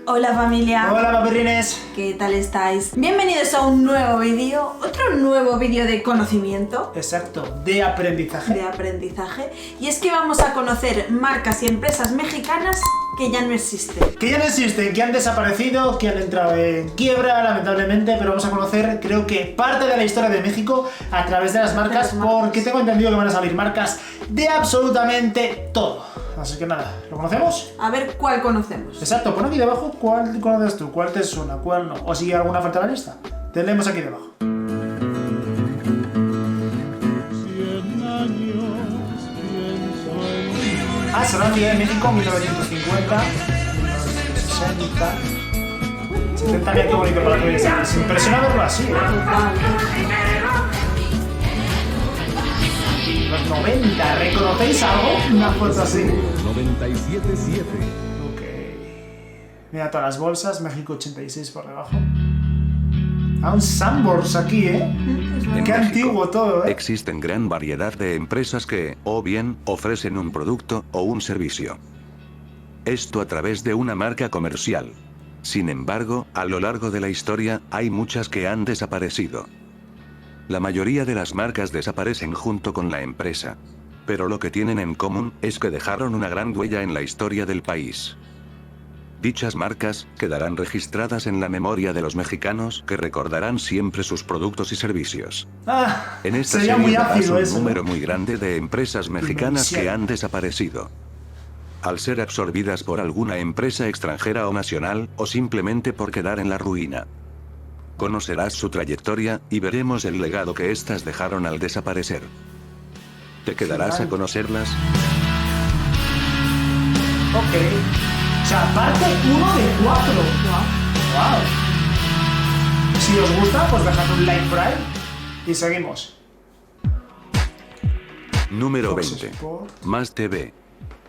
Hola familia. Hola papirrines. ¿Qué tal estáis? Bienvenidos a un nuevo vídeo, otro nuevo vídeo de conocimiento. Exacto, de aprendizaje. De aprendizaje. Y es que vamos a conocer marcas y empresas mexicanas que ya no existen. Que ya no existen, que han desaparecido, que han entrado en quiebra, lamentablemente, pero vamos a conocer, creo que parte de la historia de México a través de las marcas, porque tengo entendido que van a salir marcas de absolutamente todo. Así que nada, ¿lo conocemos? A ver cuál conocemos. Exacto, pon aquí debajo cuál conoces tú, cuál te suena, cuál no. O si alguna falta en la lista. Te leemos aquí debajo. Sonó aquí en México, 1950, 1960. 70 años, qué bonito para que veas. Impresiona verlo así, Los 90, ¿reconocéis algo? Una foto así. 97.7. Ok. Mira todas las bolsas, México 86 por debajo. Un Sanborns aquí, Qué antiguo todo, Existen gran variedad de empresas que, o bien, ofrecen un producto o un servicio. Esto a través de una marca comercial. Sin embargo, a lo largo de la historia, hay muchas que han desaparecido. La mayoría de las marcas desaparecen junto con la empresa. Pero lo que tienen en común es que dejaron una gran huella en la historia del país. Dichas marcas quedarán registradas en la memoria de los mexicanos que recordarán siempre sus productos y servicios. En esta sería serie muy verás ácido un eso, número muy grande de empresas mexicanas que Demasiado. han desaparecido. Al ser absorbidas por alguna empresa extranjera o nacional, o simplemente por quedar en la ruina. Conocerás su trayectoria, y veremos el legado que éstas dejaron al desaparecer. ¿Te quedarás a conocerlas? Ok. O sea, parte 1 de 4. Wow. Si os gusta, pues dejad un like por ahí. Y seguimos. Número Fox 20. Sport. Más TV.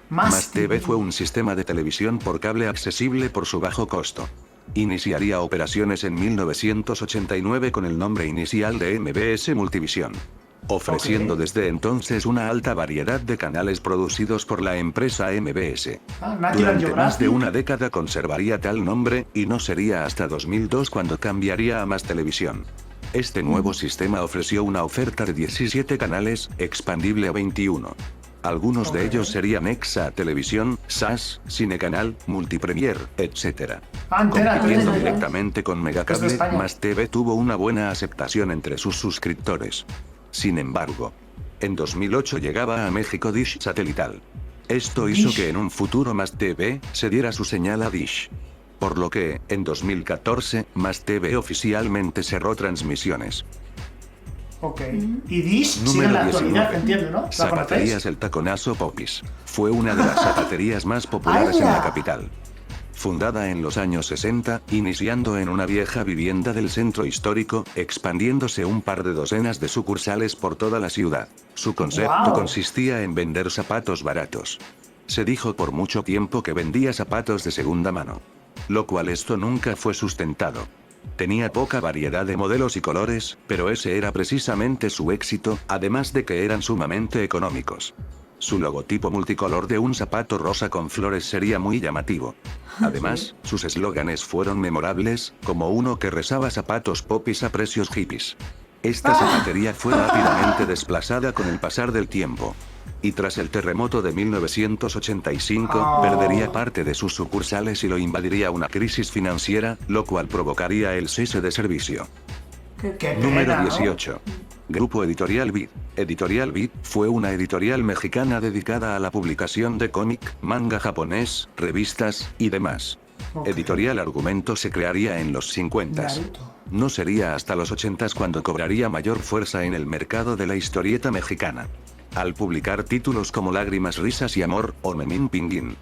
Más TV fue un sistema de televisión por cable accesible por su bajo costo. Iniciaría operaciones en 1989 con el nombre inicial de MBS Multivisión, ofreciendo desde entonces una alta variedad de canales producidos por la empresa MBS. Durante más de una década conservaría tal nombre, y no sería hasta 2002 cuando cambiaría a Más Televisión. Este nuevo sistema ofreció una oferta de 17 canales, expandible a 21. Algunos de ellos serían Exa Televisión, SAS, Cinecanal, Multipremier, etc. Compitiendo directamente con Megacable, Más TV tuvo una buena aceptación entre sus suscriptores. Sin embargo, en 2008 llegaba a México Dish Satelital. Esto hizo que en un futuro Más TV se diera su señal a Dish. Por lo que, en 2014, Más TV oficialmente cerró transmisiones. Ok. Y Dish sigue Número en la actualidad, 19. entiendo, ¿no? ¿La Zapaterías conocéis? El Taconazo Popis. Fue una de las zapaterías más populares en la capital. Fundada en los años 60, iniciando en una vieja vivienda del centro histórico, expandiéndose un par de docenas de sucursales por toda la ciudad. Su concepto consistía en vender zapatos baratos. Se dijo por mucho tiempo que vendía zapatos de segunda mano. Lo cual esto nunca fue sustentado. Tenía poca variedad de modelos y colores, pero ese era precisamente su éxito, además de que eran sumamente económicos. Su logotipo multicolor de un zapato rosa con flores sería muy llamativo. Además, sus eslóganes fueron memorables, como uno que rezaba zapatos popis a precios hippies. Esta zapatería fue rápidamente desplazada con el pasar del tiempo. Y tras el terremoto de 1985, perdería parte de sus sucursales y lo invadiría una crisis financiera, lo cual provocaría el cese de servicio. Número 18. Grupo Editorial Vid. Editorial Vid fue una editorial mexicana dedicada a la publicación de cómic, manga japonés, revistas, y demás. Editorial Argumento se crearía en los 50s. No sería hasta los 80s cuando cobraría mayor fuerza en el mercado de la historieta mexicana. Al publicar títulos como Lágrimas, Risas y Amor, o Memín Pinguín.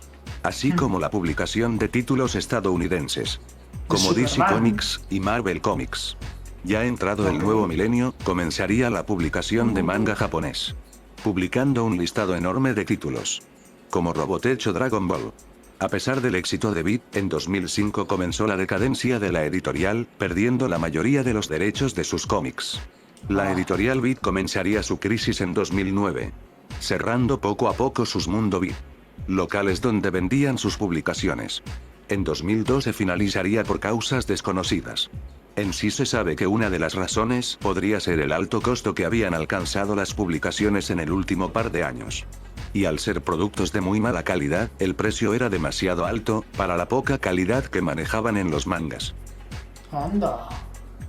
Así como la publicación de títulos estadounidenses, como DC Comics y Marvel Comics. Ya entrado el nuevo milenio, comenzaría la publicación de manga japonés. Publicando un listado enorme de títulos. Como Robotech o Dragon Ball. A pesar del éxito de Vid, en 2005 comenzó la decadencia de la editorial, perdiendo la mayoría de los derechos de sus cómics. La editorial Vid comenzaría su crisis en 2009, cerrando poco a poco sus Mundo Vid, locales donde vendían sus publicaciones. en 2012 finalizaría por causas desconocidas. En sí se sabe que una de las razones podría ser el alto costo que habían alcanzado las publicaciones en el último par de años. Y al ser productos de muy mala calidad, el precio era demasiado alto para la poca calidad que manejaban en los mangas. Anda.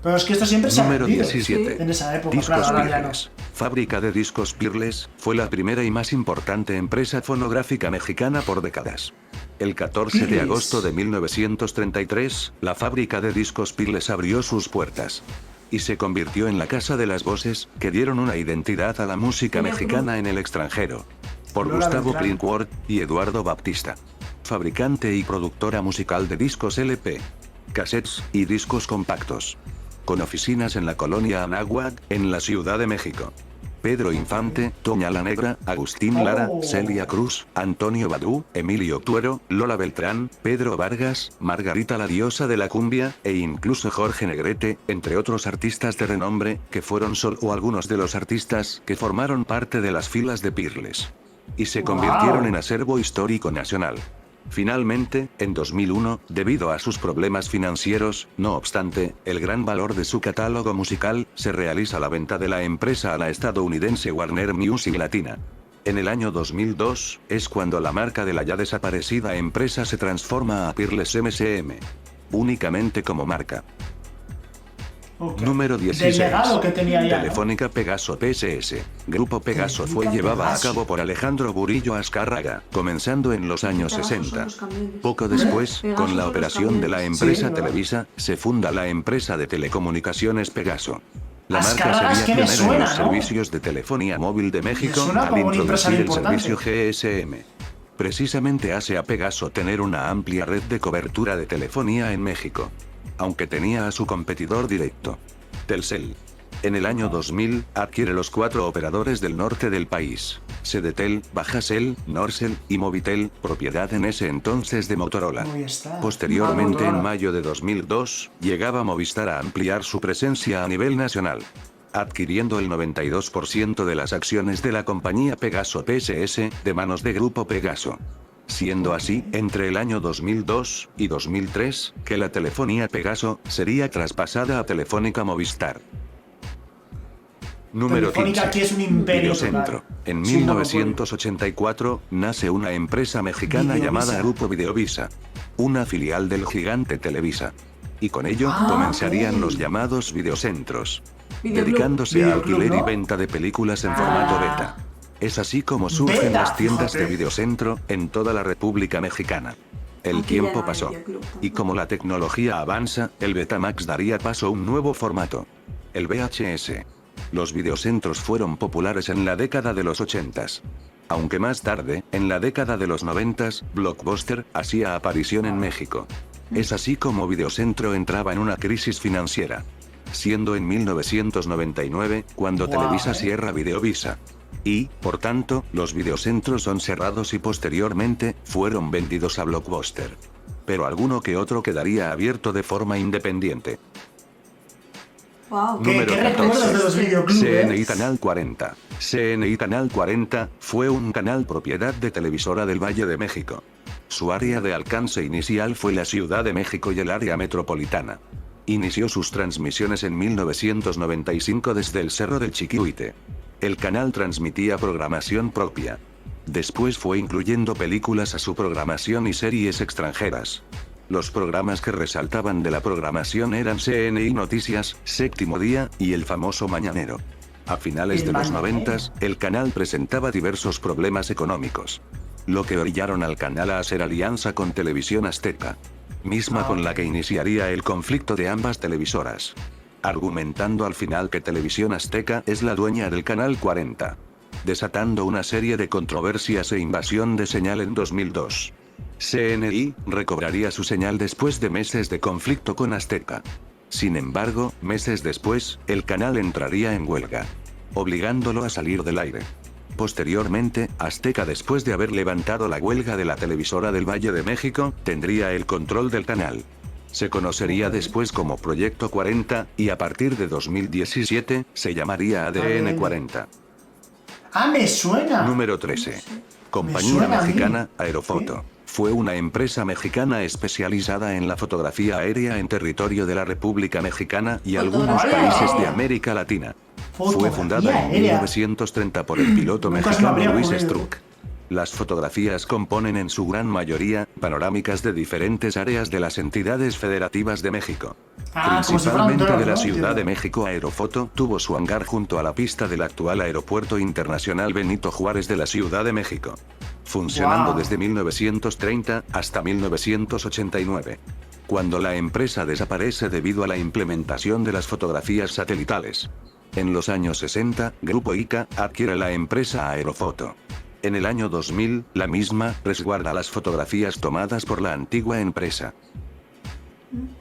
Pero es que esto siempre se ha Número vendido 17. en esa época, Discos claro, ahora ya no. Pirles. Fábrica de Discos Pirles fue la primera y más importante empresa fonográfica mexicana por décadas. El 14 de Pirles. agosto de 1933, la fábrica de Discos Pirles abrió sus puertas. Y se convirtió en la casa de las voces, que dieron una identidad a la música mexicana en el extranjero. Por Lola Gustavo Beltrán. Clintworth y Eduardo Baptista. Fabricante y productora musical de discos LP, cassettes y discos compactos. Con oficinas en la colonia Anáhuac, en la Ciudad de México. Pedro Infante, Toña la Negra, Agustín Lara, Oh. Celia Cruz, Antonio Badú, Emilio Tuero, Lola Beltrán, Pedro Vargas, Margarita la Diosa de la Cumbia, e incluso Jorge Negrete, entre otros artistas de renombre, que fueron solo algunos de los artistas que formaron parte de las filas de Pirles. Y se convirtieron Wow. en acervo histórico nacional. Finalmente, en 2001, debido a sus problemas financieros, no obstante, el gran valor de su catálogo musical, se realiza la venta de la empresa a la estadounidense Warner Music Latina. En el año 2002, es cuando la marca de la ya desaparecida empresa se transforma a Pirles MCM. Únicamente como marca. Ok. Número 16. Del legado que tenía ya, ¿no? Telefónica Pegaso PSS. Grupo Pegaso fue Telefónica llevada a Pegaso. cabo por Alejandro Burillo Azcárraga, comenzando en los años Pegaso son 60. los camiones. Poco después, Pegaso con la son los operación de la camiones. empresa Sí, ¿verdad? Televisa, se funda la empresa de telecomunicaciones Pegaso. La marca Azcárraga es sería que me pionera en los suena, ¿no? servicios de telefonía móvil de México suena al como un introducir empresario el importante. servicio GSM. Precisamente hace a Pegaso tener una amplia red de cobertura de telefonía en México. Aunque tenía a su competidor directo, Telcel. En el año 2000, adquiere los 4 operadores del norte del país: Sedetel, Bajacel, Norcel y Movitel, propiedad en ese entonces de Motorola. Ahí está. Posteriormente, Ah, en Motorola. mayo de 2002, llegaba Movistar a ampliar su presencia a nivel nacional, adquiriendo el 92% de las acciones de la compañía Pegaso PSS, de manos de Grupo Pegaso. Siendo así, entre el año 2002 y 2003, que la telefonía Pegaso sería traspasada a Telefónica Movistar. Número Telefónica 15. aquí es un imperio Videocentro. total. En Es un 1984, nace una empresa mexicana Videovisa. llamada Grupo Videovisa, una filial del gigante Televisa. Y con ello, Ah, comenzarían ok. los llamados videocentros, Videoclub. dedicándose a Videoclub, alquiler y ¿no? venta de películas en formato beta. Es así como surgen Beta, las tiendas de fíjate. videocentro en toda la República Mexicana. El Aquí tiempo ya pasó. Videoclub tampoco. Y como la tecnología avanza, el Betamax daría paso a un nuevo formato: el VHS. Los videocentros fueron populares en la década de los 80s. Aunque más tarde, en la década de los 90s, Blockbuster hacía aparición en México. Es así como Videocentro entraba en una crisis financiera. Siendo en 1999, cuando Guau, Televisa cierra Videovisa. Y, por tanto, los videocentros son cerrados y posteriormente, fueron vendidos a Blockbuster. Pero alguno que otro quedaría abierto de forma independiente. Wow. ¿Qué, Número qué recuerdos 14. de los videoclubs? CNI Canal 40. CNI Canal 40 fue un canal propiedad de Televisora del Valle de México. Su área de alcance inicial fue la Ciudad de México y el área metropolitana. Inició sus transmisiones en 1995 desde el Cerro del Chiquihuite. El canal transmitía programación propia. Después fue incluyendo películas a su programación y series extranjeras. Los programas que resaltaban de la programación eran CNI Noticias, Séptimo Día y El Famoso Mañanero. A finales El de los Mañanero. 90, el canal presentaba diversos problemas económicos, lo que orillaron al canal a hacer alianza con Televisión Azteca, misma con la que iniciaría el conflicto de ambas televisoras, argumentando al final que Televisión Azteca es la dueña del canal 40, desatando una serie de controversias e invasión de señal en 2002. CNI recobraría su señal después de meses de conflicto con Azteca. Sin embargo, meses después, el canal entraría en huelga, obligándolo a salir del aire. Posteriormente, Azteca, después de haber levantado la huelga de la Televisora del Valle de México, tendría el control del canal. Se conocería después como Proyecto 40, y a partir de 2017, se llamaría ADN 40. Ah, me suena. Número 13. Me Compañía suena a mí. Mexicana, Aerofoto. fue una empresa mexicana especializada en la fotografía aérea en territorio de la República Mexicana y algunos Fotografía países de aérea. América Latina. Fue Fotografía fundada en aérea. 1930 por el piloto Nunca se me mexicano habría Luis ocurrido. Struck. Las fotografías componen en su gran mayoría panorámicas de diferentes áreas de las entidades federativas de México. Ah, como si fueran Principalmente drones, de la ¿no? Ciudad Entiendo. de México. Aerofoto tuvo su hangar junto a la pista del actual Aeropuerto Internacional Benito Juárez de la Ciudad de México, funcionando Guau. desde 1930 hasta 1989. Cuando la empresa desaparece debido a la implementación de las fotografías satelitales. En los años 60, Grupo ICA adquiere la empresa Aerofoto. En el año 2000, la misma resguarda las fotografías tomadas por la antigua empresa.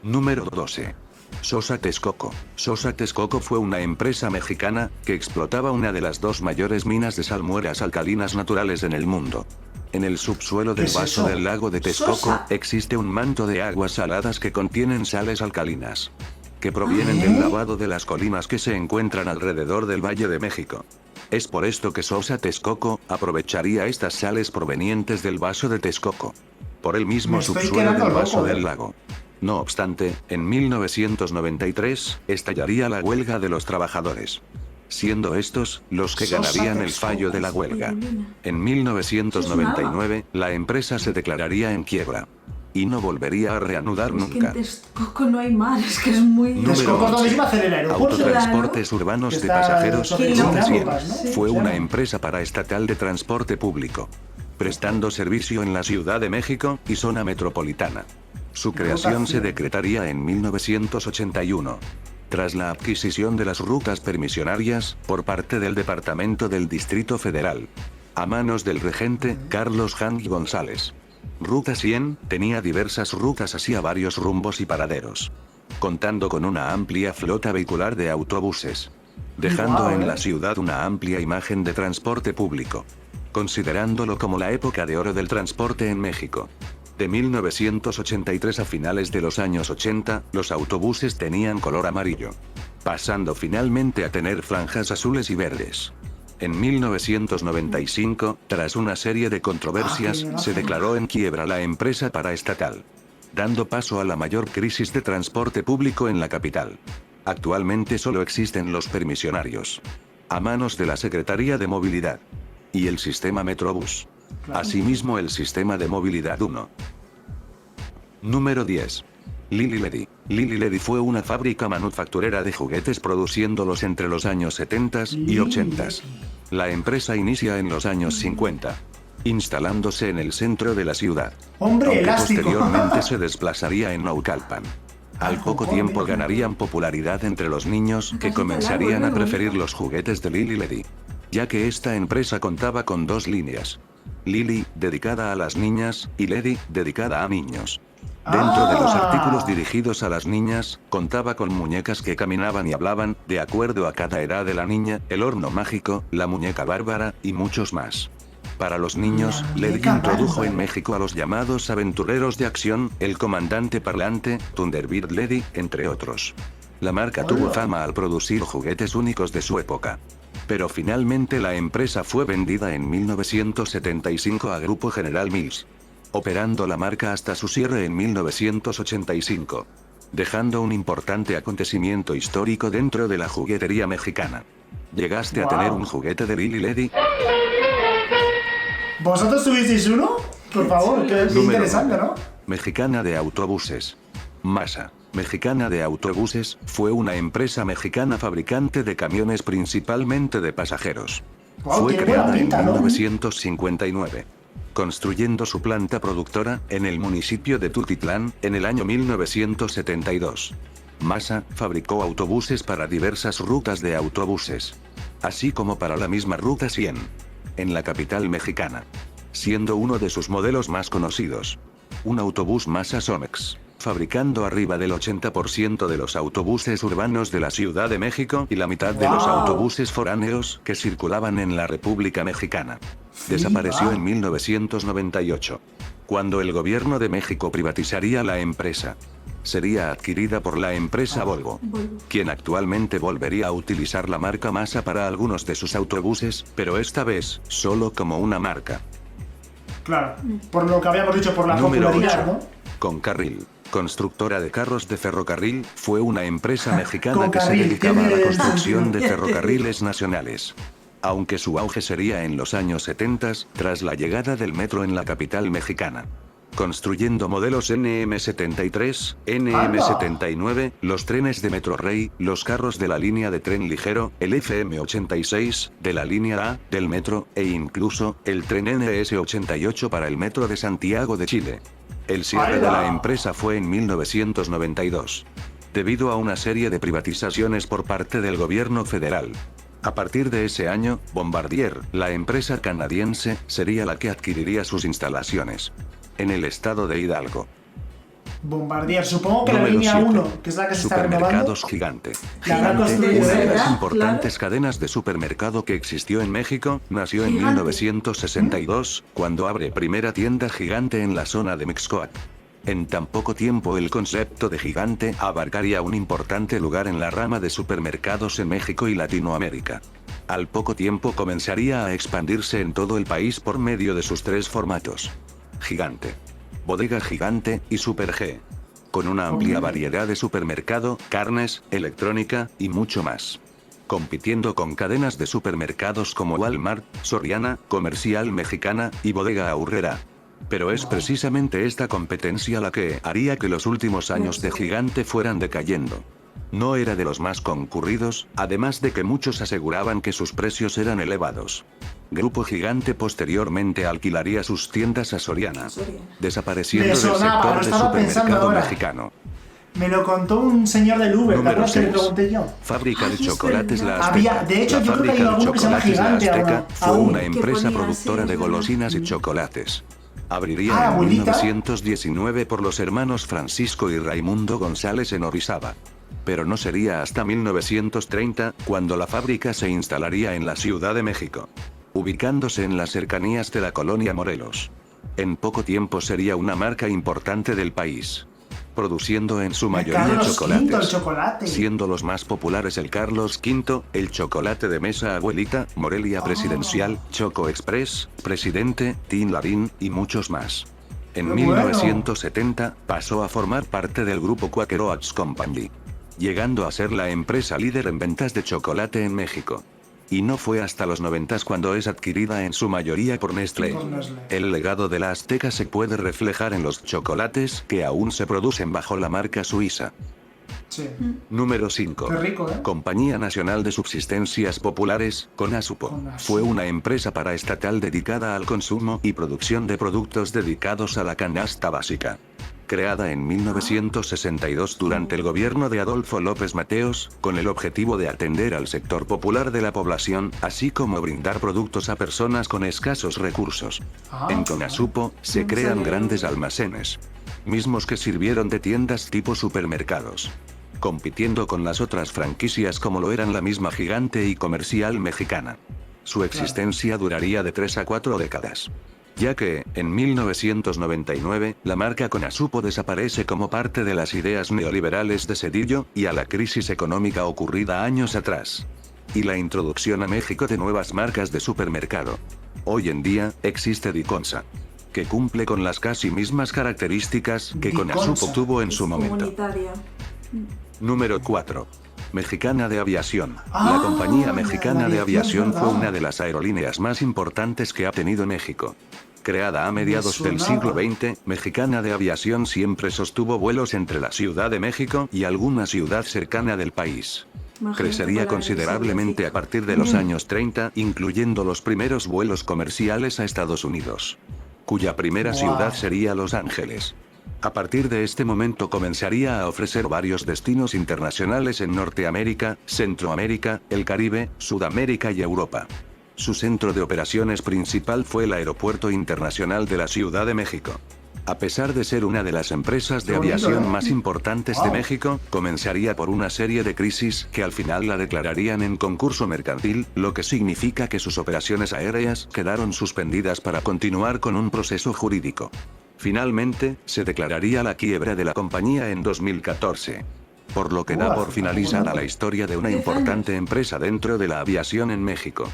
Número 12. Sosa Texcoco. Sosa Texcoco fue una empresa mexicana que explotaba una de las dos mayores minas de salmueras alcalinas naturales en el mundo. En el subsuelo del ¿Qué es vaso eso? del lago de Texcoco Sosa. existe un manto de aguas saladas que contienen sales alcalinas, que provienen del lavado de las colinas que se encuentran alrededor del Valle de México. Es por esto que Sosa Texcoco aprovecharía estas sales provenientes del vaso de Texcoco, por el mismo Me estoy subsuelo quedando del vaso loco, del lago. No obstante, en 1993 estallaría la huelga de los trabajadores, siendo estos los que Sosa ganarían el Texcoco. fallo de la huelga. En 1999 la empresa se declararía en quiebra y no volvería a reanudar Es que en nunca. Texcoco no hay mar, es que es muy... Número Texcoco es donde 11. se iba a hacer el aeropuerto. Autotransportes urbanos Que de está pasajeros sobre Ruta 100 Chiapas, ¿no? fue Sí, una claro. empresa paraestatal de transporte público, prestando servicio en la Ciudad de México y zona metropolitana. Su creación se 100. decretaría en 1981, tras la adquisición de las rutas permisionarias por parte del Departamento del Distrito Federal, a manos del regente Carlos Jan González. Ruta 100 tenía diversas rutas hacia varios rumbos y paraderos, contando con una amplia flota vehicular de autobuses, dejando Guau, en la ¿eh? ciudad una amplia imagen de transporte público, considerándolo como la época de oro del transporte en México. De 1983 a finales de los años 80, los autobuses tenían color amarillo, pasando finalmente a tener franjas azules y verdes. En 1995, tras una serie de controversias, se declaró en quiebra la empresa paraestatal, dando paso a la mayor crisis de transporte público en la capital. Actualmente solo existen los permisionarios, a manos de la Secretaría de Movilidad, y el sistema Metrobús. Asimismo el sistema de movilidad 1. Número 10. Lili Ledy. Lili Ledy fue una fábrica manufacturera de juguetes produciéndolos entre los años 70 y 80. La empresa inicia en los años 50, instalándose en el centro de la ciudad. Hombre, aunque elástico. posteriormente se desplazaría en Naucalpan. Al poco tiempo ganarían popularidad entre los niños que comenzarían a preferir los juguetes de Lili Ledy, ya que esta empresa contaba con dos líneas. Lili, dedicada a las niñas, y Ledy, dedicada a niños. Dentro de los artículos dirigidos a las niñas, contaba con muñecas que caminaban y hablaban, de acuerdo a cada edad de la niña, el horno mágico, la muñeca bárbara, y muchos más. Para los niños, La Ledy muñeca introdujo bárbara. en México a los llamados aventureros de acción, el comandante parlante, Thunderbird Ledy, entre otros. La marca tuvo Hola. fama al producir juguetes únicos de su época. Pero finalmente la empresa fue vendida en 1975 a Grupo General Mills, operando la marca hasta su cierre en 1985, dejando un importante acontecimiento histórico dentro de la juguetería mexicana. ¿Llegaste a tener Guau. un juguete de Lili Ledy? ¿Vosotros tuvisteis uno? Por favor, qué Número interesante, 9. ¿no? Mexicana de Autobuses. Masa. Mexicana de Autobuses fue una empresa mexicana fabricante de camiones principalmente de pasajeros. Guau, Fue tiene buena creada pinta, en ¿no? 1959, construyendo su planta productora en el municipio de Tultitlán en el año 1972. Masa fabricó autobuses para diversas rutas de autobuses, así como para la misma Ruta 100, en la capital mexicana, siendo uno de sus modelos más conocidos un autobús Masa Somex, fabricando arriba del 80% de los autobuses urbanos de la Ciudad de México y la mitad de los ¡Guau! autobuses foráneos que circulaban en la República Mexicana. Desapareció Flipa. en 1998, cuando el gobierno de México privatizaría la empresa. Sería adquirida por la empresa Volvo, quien actualmente volvería a utilizar la marca Masa para algunos de sus autobuses, pero esta vez solo como una marca. Claro, por lo que habíamos dicho, por la Número popularidad, 8. ¿no? Concarril, constructora de carros de ferrocarril, fue una empresa mexicana que se Concarril, dedicaba a la tiene construcción de sentido. ferrocarriles nacionales. Aunque su auge sería en los años 70, tras la llegada del metro en la capital mexicana. Construyendo modelos NM73, NM79, los trenes de Metro Rey, los carros de la línea de tren ligero, el FM86, de la línea A, del metro, e incluso, el tren NS88 para el metro de Santiago de Chile. El cierre de la empresa fue en 1992. Debido a una serie de privatizaciones por parte del gobierno federal. A partir de ese año, Bombardier, la empresa canadiense, sería la que adquiriría sus instalaciones. En el estado de Hidalgo. Bombardier, supongo que la Número línea 7. 1, que es la que se está renovando. Supermercados Gigante. La habrá Gigante, construido una de ella. las Claro. importantes cadenas de supermercado que existió en México, nació en Gigante. 1962, cuando abre primera tienda Gigante en la zona de Mixcoac. En tan poco tiempo el concepto de Gigante abarcaría un importante lugar en la rama de supermercados en México y Latinoamérica. Al poco tiempo comenzaría a expandirse en todo el país por medio de sus 3 formatos. Gigante, Bodega Gigante y Super G. Con una amplia variedad de supermercado, carnes, electrónica y mucho más. Compitiendo con cadenas de supermercados como Walmart, Soriana, Comercial Mexicana y Bodega Aurrera. Pero es precisamente esta competencia la que haría que los últimos años de Gigante fueran decayendo. No era de los más concurridos, además de que muchos aseguraban que sus precios eran elevados. Grupo Gigante posteriormente alquilaría sus tiendas a Soriana, desapareciendo Me del sonaba, sector lo de estaba pensando supermercado ahora. mexicano. Me lo contó un señor del Uber, ¿te Número acuerdas que le 6. pregunté yo? Fábrica de Ay, es chocolates La verdad. Azteca. Había- de hecho, La yo creo que hay fábrica de alguno que se llama chocolates La Gigante Azteca ahora, fue aún. una Que empresa ponía productora así, de ¿verdad? golosinas y chocolates. Abriría Ah, en abuelita. 1919 por los hermanos Francisco y Raimundo González en Orizaba. Pero no sería hasta 1930 cuando la fábrica se instalaría en la Ciudad de México, ubicándose en las cercanías de la colonia Morelos. En poco tiempo sería una marca importante del país, produciendo en su mayoría Carlos chocolates, V, el chocolate. siendo los más populares el Carlos V, el chocolate de mesa Abuelita, Morelia Presidencial, Choco Express, Presidente, Tin Larín y muchos más. En ¡Qué bueno! 1970 pasó a formar parte del grupo Quaker Oats Company, llegando a ser la empresa líder en ventas de chocolate en México. Y no fue hasta los 90 cuando es adquirida en su mayoría por Nestlé. Por Nestlé. El legado de la Azteca se puede reflejar en los chocolates que aún se producen bajo la marca suiza. Sí. Número 5. Qué rico, ¿eh? Compañía Nacional de Subsistencias Populares, CONASUPO. CONASUPO. Fue una empresa paraestatal dedicada al consumo y producción de productos dedicados a la canasta básica. Creada en 1962 durante el gobierno de Adolfo López Mateos, con el objetivo de atender al sector popular de la población, así como brindar productos a personas con escasos recursos. Ah. En CONASUPO se No crean sabía. grandes almacenes, mismos que sirvieron de tiendas tipo supermercados, compitiendo con las otras franquicias como lo eran la misma Gigante y Comercial Mexicana. Su existencia duraría de 3 a 4 décadas, ya que, en 1999, la marca CONASUPO desaparece como parte de las ideas neoliberales de Zedillo y a la crisis económica ocurrida años atrás, y la introducción a México de nuevas marcas de supermercado. Hoy en día, existe Diconsa, que cumple con las casi mismas características que Diconsa. CONASUPO tuvo en Es su momento. comunitaria. Número 4. Mexicana de Aviación. Ah, La compañía la mexicana de de aviación, aviación fue ¿verdad? una de las aerolíneas más importantes que ha tenido México. Creada a mediados del siglo sonaba. XX, Mexicana de Aviación siempre sostuvo vuelos entre la Ciudad de México y alguna ciudad cercana del país. Imagínate Crecería volar en considerablemente ese a partir de los años 30, incluyendo los primeros vuelos comerciales a Estados Unidos, cuya primera Wow. ciudad sería Los Ángeles. A partir de este momento comenzaría a ofrecer varios destinos internacionales en Norteamérica, Centroamérica, el Caribe, Sudamérica y Europa. Su centro de operaciones principal fue el Aeropuerto Internacional de la Ciudad de México. A pesar de ser una de las empresas de Qué bonito, aviación ¿eh? más importantes de Wow. México, comenzaría por una serie de crisis que al final la declararían en concurso mercantil, lo que significa que sus operaciones aéreas quedaron suspendidas para continuar con un proceso jurídico. Finalmente, se declararía la quiebra de la compañía en 2014. Por lo que da por finalizada la historia de una 10 importante empresa dentro de la aviación en México.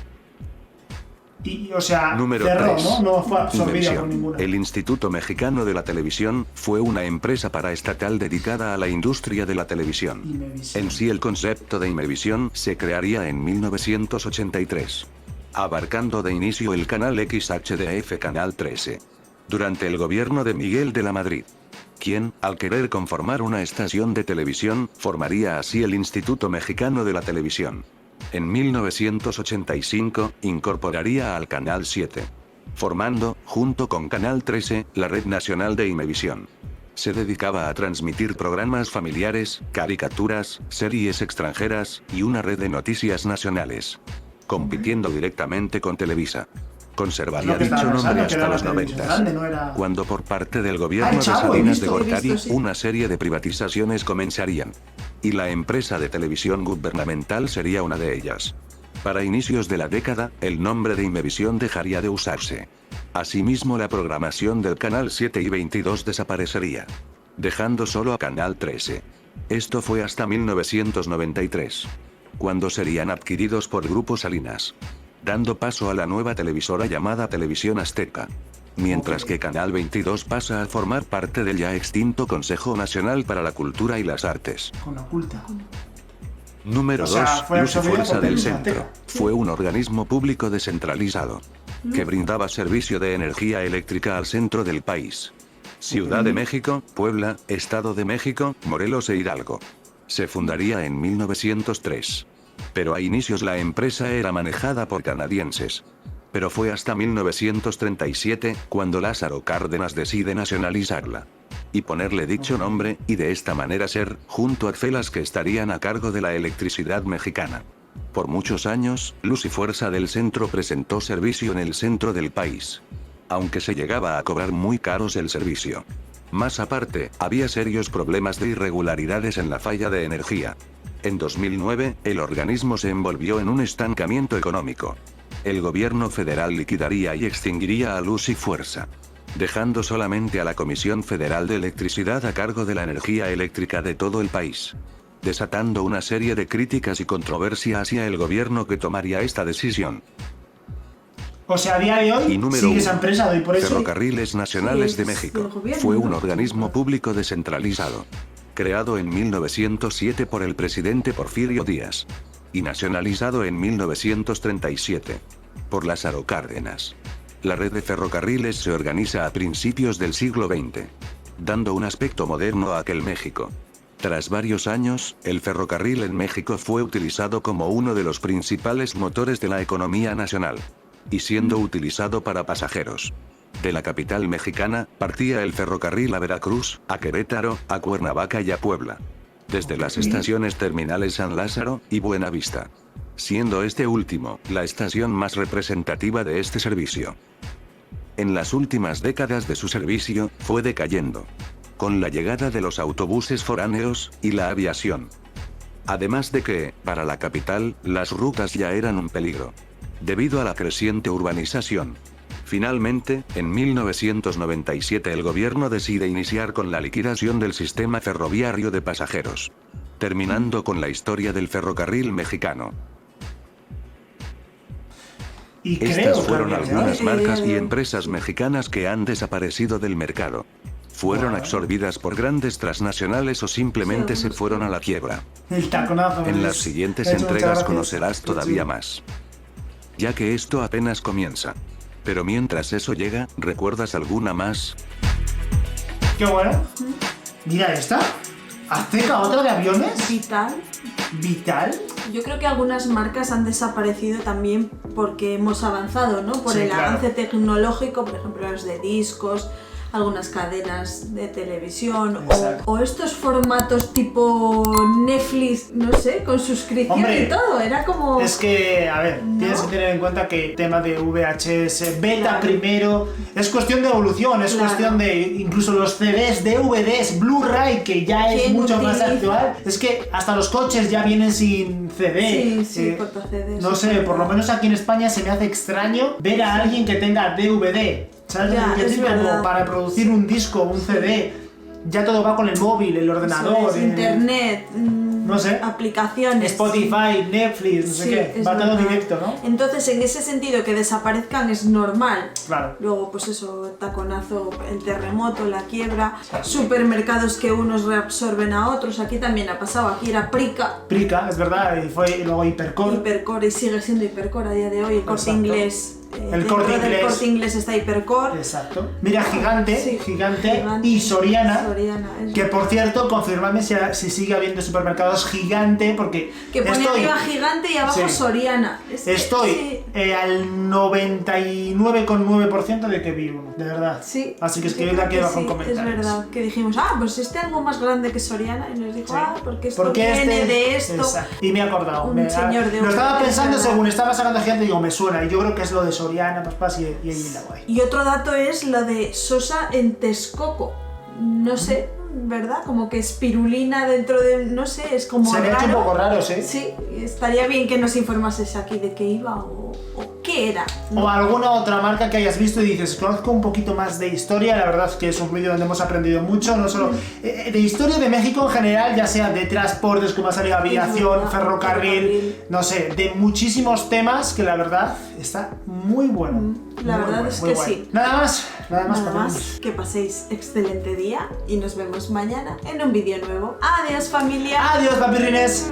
O sea, Número cerró, 3. ¿no? No fue absorbida por Imevisión. ninguna. El Instituto Mexicano de la Televisión fue una empresa paraestatal dedicada a la industria de la televisión. Imevisión. En sí, el concepto de Imevisión se crearía en 1983, abarcando de inicio el canal XHDF Canal 13, durante el gobierno de Miguel de la Madrid, quien, al querer conformar una estación de televisión, formaría así el Instituto Mexicano de la Televisión. En 1985, incorporaría al Canal 7, formando, junto con Canal 13, la Red Nacional de Imevisión. Se dedicaba a transmitir programas familiares, caricaturas, series extranjeras, y una red de noticias nacionales, compitiendo directamente con Televisa. Conservaría Lo que estaba dicho nombre pensando, que hasta era los la televisión 90, grande, no era- cuando por parte del gobierno de Chavo, he Salinas de visto, Gortari, sí. una serie de privatizaciones comenzarían. Y la empresa de televisión gubernamental sería una de ellas. Para inicios de la década, el nombre de Imevisión dejaría de usarse. Asimismo, la programación del Canal 7 y 22 desaparecería, dejando solo a Canal 13. Esto fue hasta 1993, cuando serían adquiridos por Grupo Salinas, dando paso a la nueva televisora llamada Televisión Azteca. Mientras que Canal 22 pasa a formar parte del ya extinto Consejo Nacional para la Cultura y las Artes. Con oculta. Número O sea, 2. fue Luz y absorbida Fuerza por del Televisa Centro. Azteca. Fue un organismo público descentralizado, que brindaba servicio de energía eléctrica al centro del país. Ciudad de México, Puebla, Estado de México, Morelos e Hidalgo. Se fundaría en 1903. Pero a inicios la empresa era manejada por canadienses. Pero fue hasta 1937 cuando Lázaro Cárdenas decide nacionalizarla y ponerle dicho nombre, y de esta manera ser, junto a Celas, que estarían a cargo de la electricidad mexicana. Por muchos años, Luz y Fuerza del Centro prestó servicio en el centro del país, aunque se llegaba a cobrar muy caros el servicio. Más aparte, había serios problemas de irregularidades en la falla de energía. En 2009, el organismo se envolvió en un estancamiento económico. El gobierno federal liquidaría y extinguiría a Luz y Fuerza, dejando solamente a la Comisión Federal de Electricidad a cargo de la energía eléctrica de todo el país, desatando una serie de críticas y controversia hacia el gobierno que tomaría esta decisión. O sea, a día de hoy Y número sigue 1. esa empresa, doy por eso. Ferrocarriles Nacionales Sí, de es México. del gobierno, Fue un ¿no? organismo público descentralizado, creado en 1907 por el presidente Porfirio Díaz, y nacionalizado en 1937 por Lázaro Cárdenas. La red de ferrocarriles se organiza a principios del siglo XX, dando un aspecto moderno a aquel México. Tras varios años, el ferrocarril en México fue utilizado como uno de los principales motores de la economía nacional, y siendo utilizado para pasajeros. De la capital mexicana, partía el ferrocarril a Veracruz, a Querétaro, a Cuernavaca y a Puebla, desde las estaciones terminales San Lázaro y Buenavista, siendo este último la estación más representativa de este servicio. En las últimas décadas de su servicio, fue decayendo, con la llegada de los autobuses foráneos y la aviación. Además de que, para la capital, las rutas ya eran un peligro, debido a la creciente urbanización. Finalmente, en 1997 el gobierno decide iniciar con la liquidación del sistema ferroviario de pasajeros, terminando con la historia del ferrocarril mexicano. Y creo Estas que fueron a día de algunas hoy- marcas y empresas mexicanas que han desaparecido del mercado. Fueron absorbidas por grandes transnacionales o simplemente se fueron a la quiebra. El taconazo. En me las has siguientes hecho muchas entregas gracias. conocerás Qué todavía chulo. más, ya que esto apenas comienza. Pero mientras eso llega, ¿recuerdas alguna más? Qué bueno. Mira esta. Azteca, otra de aviones. Vital. Vital. Yo creo que algunas marcas han desaparecido también porque hemos avanzado, ¿no? Por Sí, el claro. avance tecnológico, por ejemplo, los de discos, algunas cadenas de televisión Exacto. o estos formatos tipo Netflix, no sé, con suscripción Hombre, y todo. Era como... Es que, a ver, ¿No? tienes que tener en cuenta que el tema de VHS, beta Claro. primero, es cuestión de evolución, es Claro. cuestión de incluso los CDs, DVDs, Blu-ray, que ya es ¿Quién mucho más utiliza? actual. Es que hasta los coches ya vienen sin CD. Sí, porta-CDs, No sé, por lo menos aquí en España se me hace extraño ver a alguien que tenga DVD. ¿Sabes? Ya, lo que es digo? Como verdad. para producir un disco, un CD. ya todo va con el móvil, el ordenador, Eso es, internet, no sé, aplicaciones. Spotify, Netflix, no sé qué, es va todo verdad. directo, ¿no? Entonces, en ese sentido, que desaparezcan es normal. Claro. Luego, pues eso, taconazo, el terremoto, la quiebra, supermercados que unos reabsorben a otros. Aquí también ha pasado, aquí era Prica, Es verdad, y fue luego Hipercore. Hipercore, y sigue siendo Hipercore a día de hoy. El Corte Exacto. Inglés. El Corte dentro del Inglés. Corte Inglés está Hipercore. Exacto. Mira, Gigante, Sí, Gigante y Soriana. Es Que por cierto, confirmadme si sigue habiendo supermercados Gigante, porque que pone estoy, arriba Gigante y abajo Sí. Soriana. estoy al 99,9% de que vi uno, de verdad. Sí. Así que yo escribidle creo aquí que abajo en sí, comentarios. Es verdad, que dijimos, pues algo más grande que Soriana. Y nos dijo, Sí. porque esto Porque viene de esto. Exacto. Y me he acordado. Un señor de lo estaba un- pensando es verdad. según estaba sacando Gigante, digo, me suena. Y yo creo que es lo de Soriana, y ahí la guay. Y otro dato es lo de Sosa en Texcoco. No sé, ¿verdad? Como que espirulina dentro de... No sé, es como Se me ha raro. hecho un poco raro, ¿sí? Sí, estaría bien que nos informases aquí de qué iba o qué era. O alguna otra marca que hayas visto y dices, conozco un poquito más de historia. La verdad es que es un vídeo donde hemos aprendido mucho, no solo de historia de México en general, ya sea de transportes, como ha salido aviación, verdad, ferrocarril, no sé, de muchísimos temas que la verdad está muy bueno. La Muy verdad bueno, es muy que bueno. sí. Nada más, Nada Patricia. más, que paséis excelente día y nos vemos mañana en un vídeo nuevo. Adiós, familia. Adiós, papirrines.